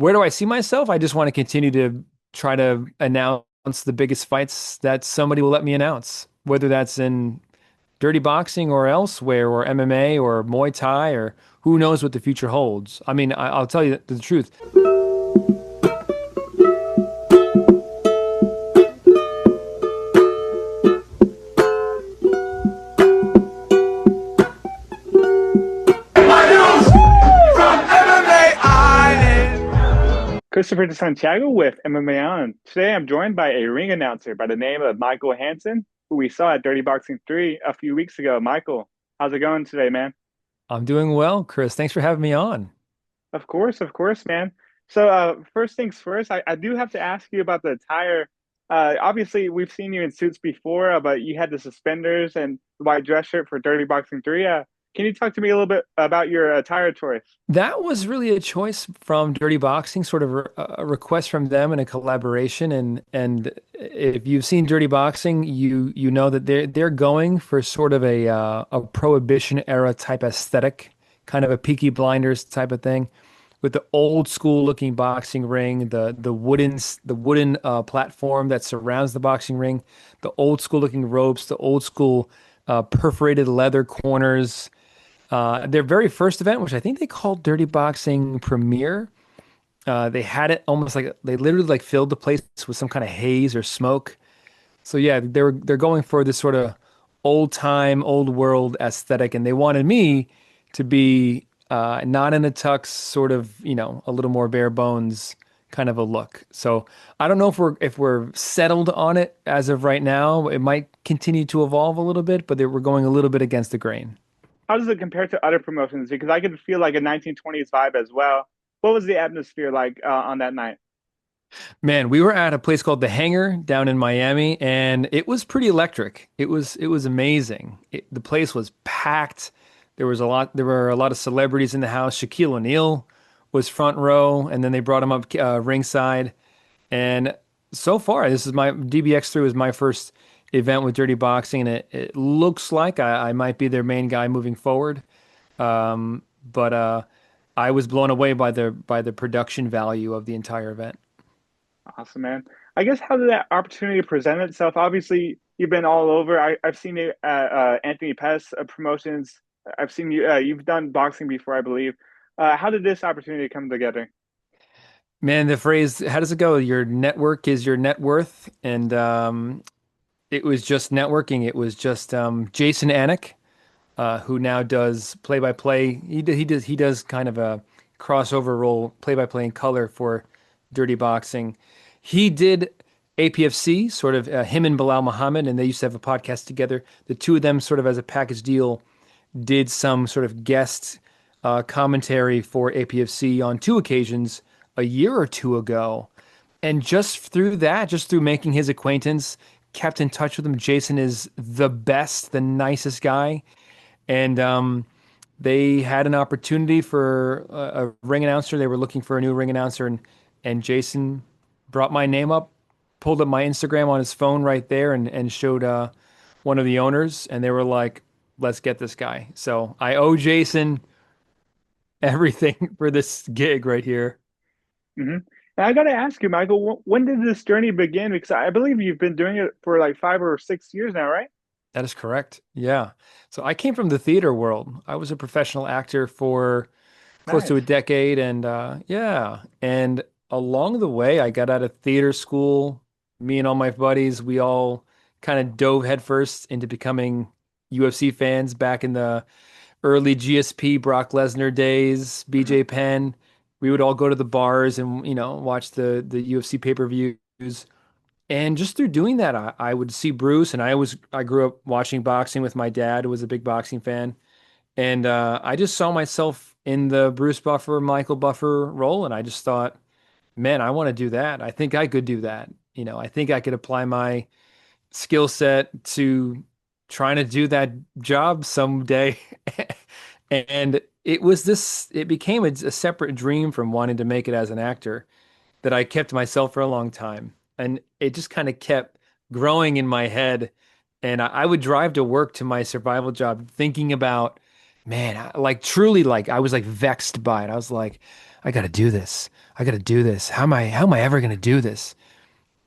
Where do I see myself? I just want to continue to try to announce the biggest fights that somebody will let me announce, whether that's in dirty boxing or elsewhere, or MMA or Muay Thai, or who knows what the future holds. I mean, I'll tell you the truth. From MMA Island. Christopher de Santiago with MMA Island. Today I'm joined by a ring announcer by the name of Michael Hanson, who we saw at Dirty Boxing 3 a few weeks ago. Michael, how's it going today, man? I'm doing well, Chris. Thanks for having me on. Of course, man. So, first things first, I do have to ask you about the attire. Obviously, we've seen you in suits before, but you had the suspenders and the white dress shirt for Dirty Boxing 3. Can you talk to me a little bit about your attire choice? That was really a choice from Dirty Boxing, sort of a request from them and a collaboration. And if you've seen Dirty Boxing, you know that they're going for sort of a Prohibition era type aesthetic, kind of a Peaky Blinders type of thing, with the old school looking boxing ring, the wooden platform that surrounds the boxing ring, the old school looking ropes, the old school perforated leather corners. Their very first event, which I think they called Dirty Boxing Premiere, they had it almost like they literally like filled the place with some kind of haze or smoke. So yeah, they're going for this sort of old time, old world aesthetic, and they wanted me to be not in a tux, sort of, a little more bare bones kind of a look. So I don't know if we're settled on it as of right now. It might continue to evolve a little bit, but we're going a little bit against the grain. How does it compare to other promotions? Because I could feel like a 1920s vibe as well. What was the atmosphere like on that night? Man, we were at a place called The Hangar down in Miami, and it was pretty electric. It was amazing. The place was packed. There were a lot of celebrities in the house. Shaquille O'Neal was front row, and then they brought him up ringside. And so far, this is my DBX3 was my first event with Dirty Boxing, and it looks like I might be their main guy moving forward. But I was blown away by the production value of the entire event. Awesome, man. I guess how did that opportunity present itself? Obviously, you've been all over. I've seen you at Anthony Pettis promotions. I've seen you. You've done boxing before, I believe. How did this opportunity come together? Man, the phrase, how does it go? Your network is your net worth. And it was just networking. It was just Jason Anik, who now does play-by-play. He does kind of a crossover role, play-by-play in color for Dirty Boxing. He did APFC, sort of him and Bilal Muhammad, and they used to have a podcast together. The two of them, sort of as a package deal, did some sort of guest commentary for APFC on two occasions a year or two ago. And just through that, just through making his acquaintance, kept in touch with him. Jason is the best, the nicest guy. And they had an opportunity for a ring announcer. They were looking for a new ring announcer, and Jason brought my name up, pulled up my Instagram on his phone right there, and showed one of the owners, and they were like, "Let's get this guy." So I owe Jason everything for this gig right here. Hmm. And I got to ask you, Michael, when did this journey begin? Because I believe you've been doing it for like 5 or 6 years now, right? That is correct. Yeah. So I came from the theater world. I was a professional actor for close to a Nice. decade, and yeah. And along the way, I got out of theater school. Me and all my buddies, we all kind of dove headfirst into becoming UFC fans back in the early GSP Brock Lesnar days, Hmm. BJ Penn. We would all go to the bars and, watch the UFC pay-per-views. And just through doing that, I would see Bruce, and I grew up watching boxing with my dad, who was a big boxing fan. And I just saw myself in the Bruce Buffer, Michael Buffer role, and I just thought, man, I want to do that. I think I could do that. I think I could apply my skill set to trying to do that job someday. And it became a separate dream from wanting to make it as an actor that I kept myself for a long time. And it just kind of kept growing in my head. And I would drive to work to my survival job thinking about, man, like truly, like I was like vexed by it. I was like, I got to do this. I got to do this. How am I ever going to do this?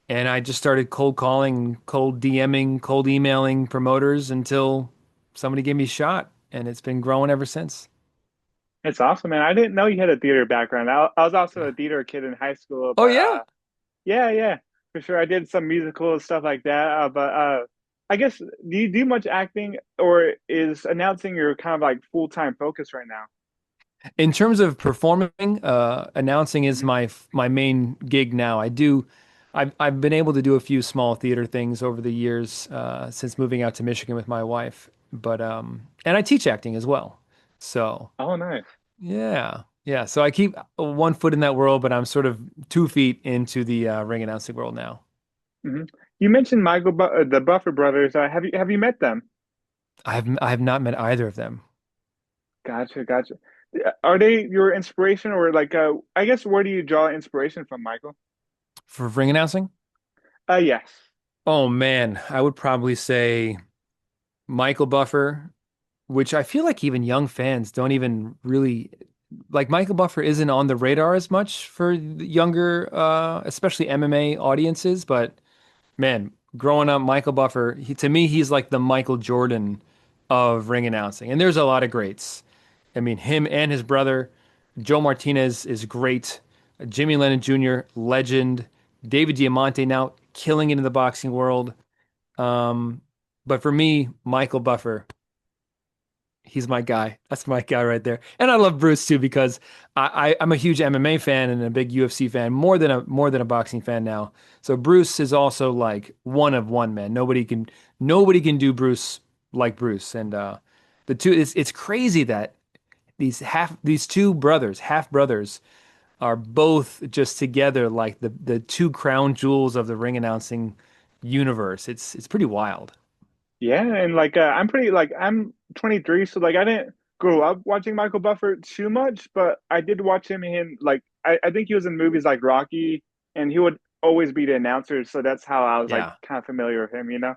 And I just started cold calling, cold DMing, cold emailing promoters until somebody gave me a shot, and it's been growing ever since. It's awesome, man. I didn't know you had a theater background. I was also a theater kid in high school, Oh but yeah. yeah, yeah, for sure. I did some musical stuff like that. But I guess do you do much acting, or is announcing your kind of like full-time focus right now? In terms of performing, announcing is Mhm. my main gig now. I've been able to do a few small theater things over the years since moving out to Michigan with my wife, but and I teach acting as well. So Oh, nice. yeah, yeah. So I keep one foot in that world, but I'm sort of 2 feet into the ring announcing world now. Hmm. You mentioned the Buffer brothers. Have you met them? I have not met either of them Gotcha, gotcha. Are they your inspiration, or like I guess where do you draw inspiration from, Michael? for ring announcing. Yes. Oh man, I would probably say Michael Buffer, which I feel like even young fans don't even really like. Michael Buffer isn't on the radar as much for the younger, especially MMA audiences. But man, growing up, Michael Buffer, to me, he's like the Michael Jordan of ring announcing. And there's a lot of greats. I mean, him and his brother, Joe Martinez is great. Jimmy Lennon Jr., legend. David Diamante now killing it in the boxing world. Um, but for me, Michael Buffer, he's my guy. That's my guy right there. And I love Bruce too because I'm a huge MMA fan and a big UFC fan, more than a boxing fan now. So Bruce is also like one of one, man. Nobody can do Bruce like Bruce. And the two it's crazy that these two brothers, half brothers, are both just together like the two crown jewels of the ring announcing universe. It's pretty wild. Yeah, and like I'm 23, so like I didn't grow up watching Michael Buffer too much, but I did watch him in like I think he was in movies like Rocky, and he would always be the announcer, so that's how I was like Yeah. kind of familiar with him, you know?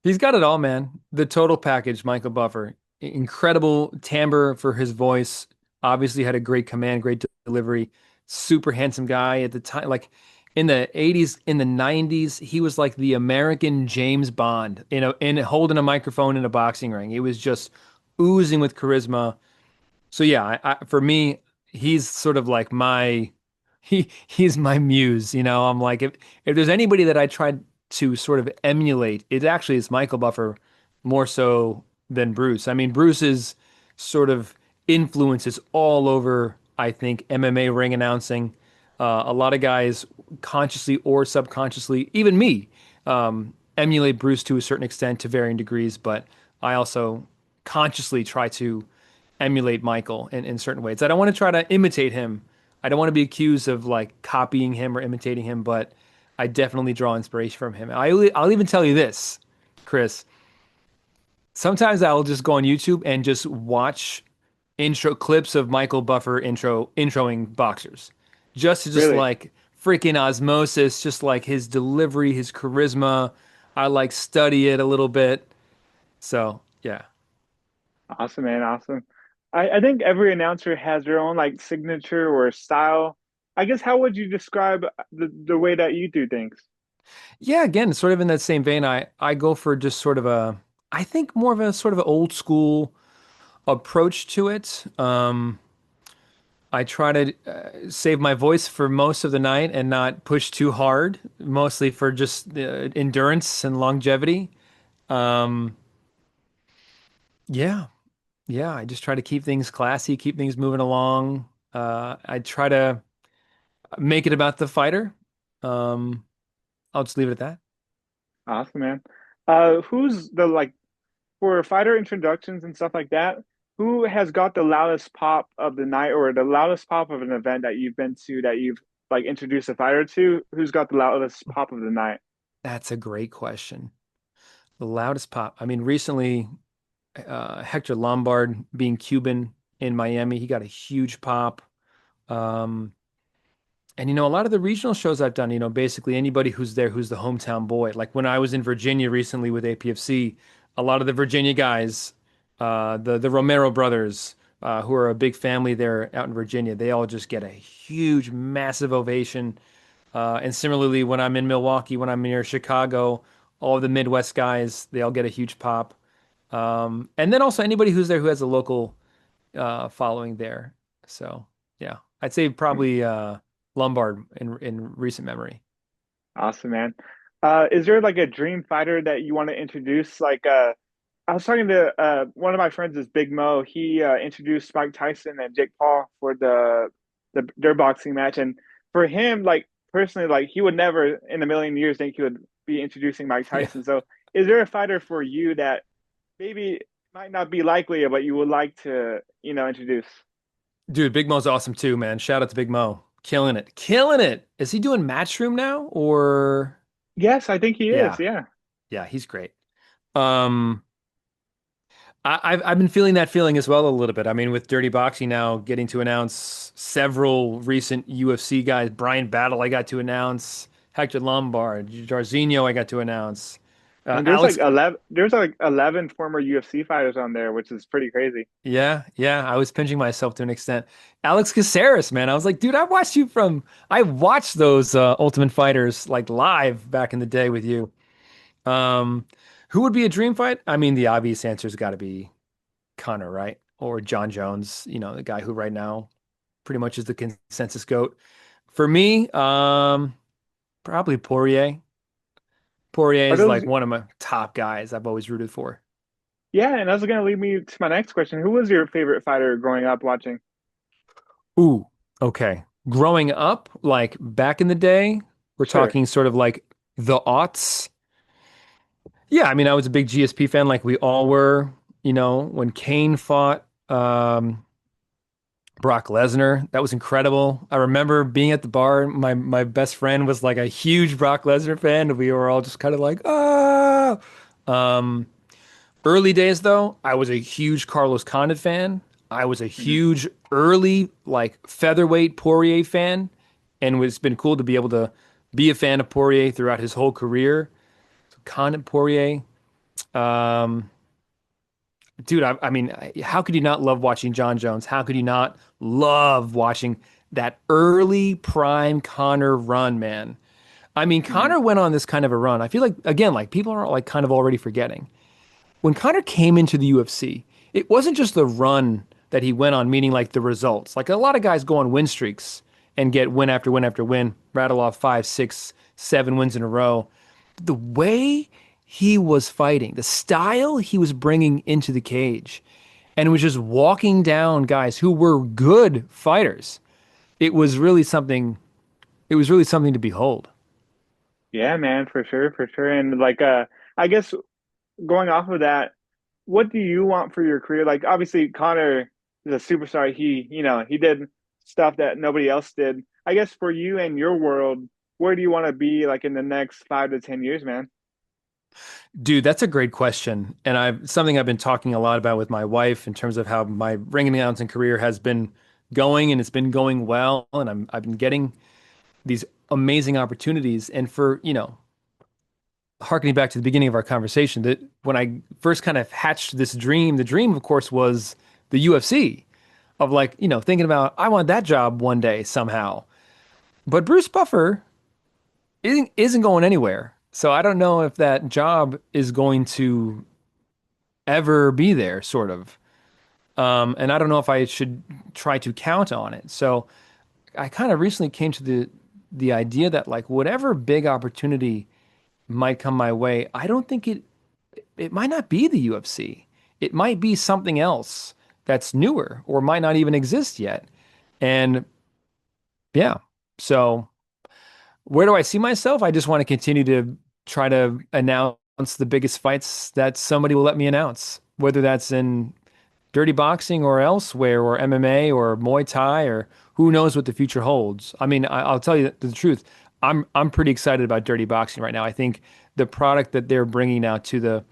He's got it all, man. The total package, Michael Buffer. Incredible timbre for his voice. Obviously had a great command, great delivery. Super handsome guy at the time. Like in the 80s, in the 90s, he was like the American James Bond, in holding a microphone in a boxing ring. It was just oozing with charisma. So yeah, for me, he's sort of like he's my muse. I'm like if there's anybody that I tried to sort of emulate, it actually is Michael Buffer more so than Bruce. I mean, Bruce's sort of influence is all over, I think, MMA ring announcing. A lot of guys consciously or subconsciously, even me, emulate Bruce to a certain extent to varying degrees, but I also consciously try to emulate Michael in certain ways. I don't want to try to imitate him. I don't want to be accused of like copying him or imitating him, but I definitely draw inspiration from him. I'll even tell you this, Chris. Sometimes I'll just go on YouTube and just watch intro clips of Michael Buffer introing boxers, just to just Really like freaking osmosis, just like his delivery, his charisma. I like study it a little bit. So yeah. awesome, man, awesome. I think every announcer has their own like signature or style. I guess how would you describe the way that you do things? Yeah, again, sort of in that same vein, I go for just sort of I think more of a sort of old school approach to it. I try to save my voice for most of the night and not push too hard, mostly for just endurance and longevity. Um, yeah, yeah, I just try to keep things classy, keep things moving along. I try to make it about the fighter. Um, I'll just leave it at that. Awesome, man. Who's the like for fighter introductions and stuff like that, who has got the loudest pop of the night or the loudest pop of an event that you've been to that you've like introduced a fighter to? Who's got the loudest pop of the night? That's a great question. The loudest pop. I mean, recently, Hector Lombard being Cuban in Miami, he got a huge pop. Um, and a lot of the regional shows I've done, basically anybody who's there who's the hometown boy. Like when I was in Virginia recently with APFC, a lot of the Virginia guys, the Romero brothers, who are a big family there out in Virginia. They all just get a huge, massive ovation. And similarly, when I'm in Milwaukee, when I'm near Chicago, all the Midwest guys, they all get a huge pop. And then also anybody who's there who has a local following there. So yeah, I'd say probably Lombard in recent memory. Awesome, man. Is there like a dream fighter that you want to introduce? I was talking to one of my friends is Big Mo. He introduced Mike Tyson and Jake Paul for their boxing match, and for him, like personally, like he would never in a million years think he would be introducing Mike Yeah, Tyson. So, is there a fighter for you that maybe might not be likely, but you would like to, introduce? dude, Big Mo's awesome too, man. Shout out to Big Mo, killing it, killing it. Is he doing Matchroom now or? Yes, I think he is. Yeah, Yeah, yeah, he's great. Um, I've been feeling that feeling as well a little bit. I mean, with Dirty Boxing now getting to announce several recent UFC guys, Brian Battle I got to announce, Hector Lombard, Jairzinho I got to announce, and there's like Alex. 11 former UFC fighters on there, which is pretty crazy. Yeah, yeah, I was pinching myself to an extent. Alex Caceres, man, I was like, dude, I watched those Ultimate Fighters like live back in the day with you. Um, who would be a dream fight? I mean, the obvious answer's got to be Connor, right? Or John Jones, the guy who right now pretty much is the consensus GOAT. For me, probably Poirier. Poirier Are is those like one of my top guys I've always rooted for. Yeah, and that's going to lead me to my next question. Who was your favorite fighter growing up watching? Ooh, okay. Growing up, like back in the day, we're Sure. talking sort of like the aughts. Yeah, I mean, I was a big GSP fan, like we all were, when Kane fought Brock Lesnar. That was incredible. I remember being at the bar. My best friend was like a huge Brock Lesnar fan, and we were all just kind of like, ah. Um, Early days though, I was a huge Carlos Condit fan. I was a Hmm. huge early like featherweight Poirier fan, and it's been cool to be able to be a fan of Poirier throughout his whole career. So Condit Poirier. Um, Dude, I mean, how could you not love watching John Jones? How could you not love watching that early prime Connor run, man? I mean, Hmm. Connor went on this kind of a run. I feel like, again, like people are like kind of already forgetting. When Connor came into the UFC, it wasn't just the run that he went on, meaning like the results. Like a lot of guys go on win streaks and get win after win after win, rattle off 5, 6, 7 wins in a row. The way he was fighting, the style he was bringing into the cage, and was just walking down guys who were good fighters. It was really something. It was really something to behold. Yeah, man, for sure, for sure. And I guess going off of that, what do you want for your career? Like, obviously, Connor is a superstar. He did stuff that nobody else did. I guess for you and your world, where do you want to be like in the next 5 to 10 years, man? Dude, that's a great question. And I've something I've been talking a lot about with my wife in terms of how my ring announcing career has been going and it's been going well. And I've been getting these amazing opportunities. And for, harkening back to the beginning of our conversation, that when I first kind of hatched this dream, the dream, of course, was the UFC of like, thinking about I want that job one day somehow. But Bruce Buffer isn't going anywhere. So I don't know if that job is going to ever be there, sort of. And I don't know if I should try to count on it. So I kind of recently came to the idea that like whatever big opportunity might come my way, I don't think it might not be the UFC. It might be something else that's newer or might not even exist yet. And yeah, so where do I see myself? I just want to continue to try to announce the biggest fights that somebody will let me announce, whether that's in dirty boxing or elsewhere or MMA or Muay Thai or who knows what the future holds. I mean, I'll tell you the truth. I'm pretty excited about dirty boxing right now. I think the product that they're bringing now to the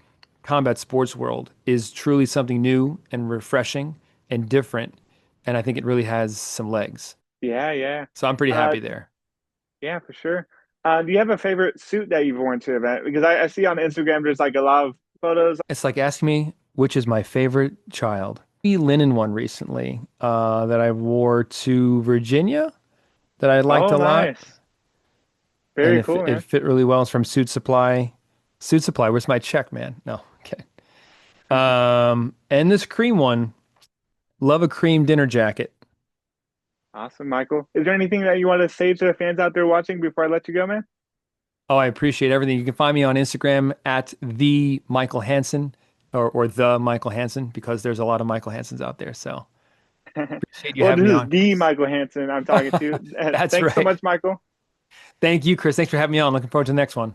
combat sports world is truly something new and refreshing and different, and I think it really has some legs. Yeah, yeah. So I'm pretty Uh, happy there. yeah, for sure. Do you have a favorite suit that you've worn to an event? Because I see on Instagram there's like a lot of photos. It's like asking me which is my favorite child. linen one recently that I wore to Virginia that I liked Oh, a lot, nice. and Very cool, it man. fit really well. It's from Suit Supply. Suit Supply, where's my check, man? No, okay. And this cream one, love a cream dinner jacket. Awesome, Michael. Is there anything that you want to say to the fans out there watching before I let you go, man? Oh, I appreciate everything. You can find me on Instagram at the Michael Hanson or the Michael Hanson because there's a lot of Michael Hansons out there. So appreciate you Well, having this me is on, the Chris. Michael Hanson I'm talking to. That's Thanks so right. much, Michael. Thank you, Chris. Thanks for having me on. Looking forward to the next one.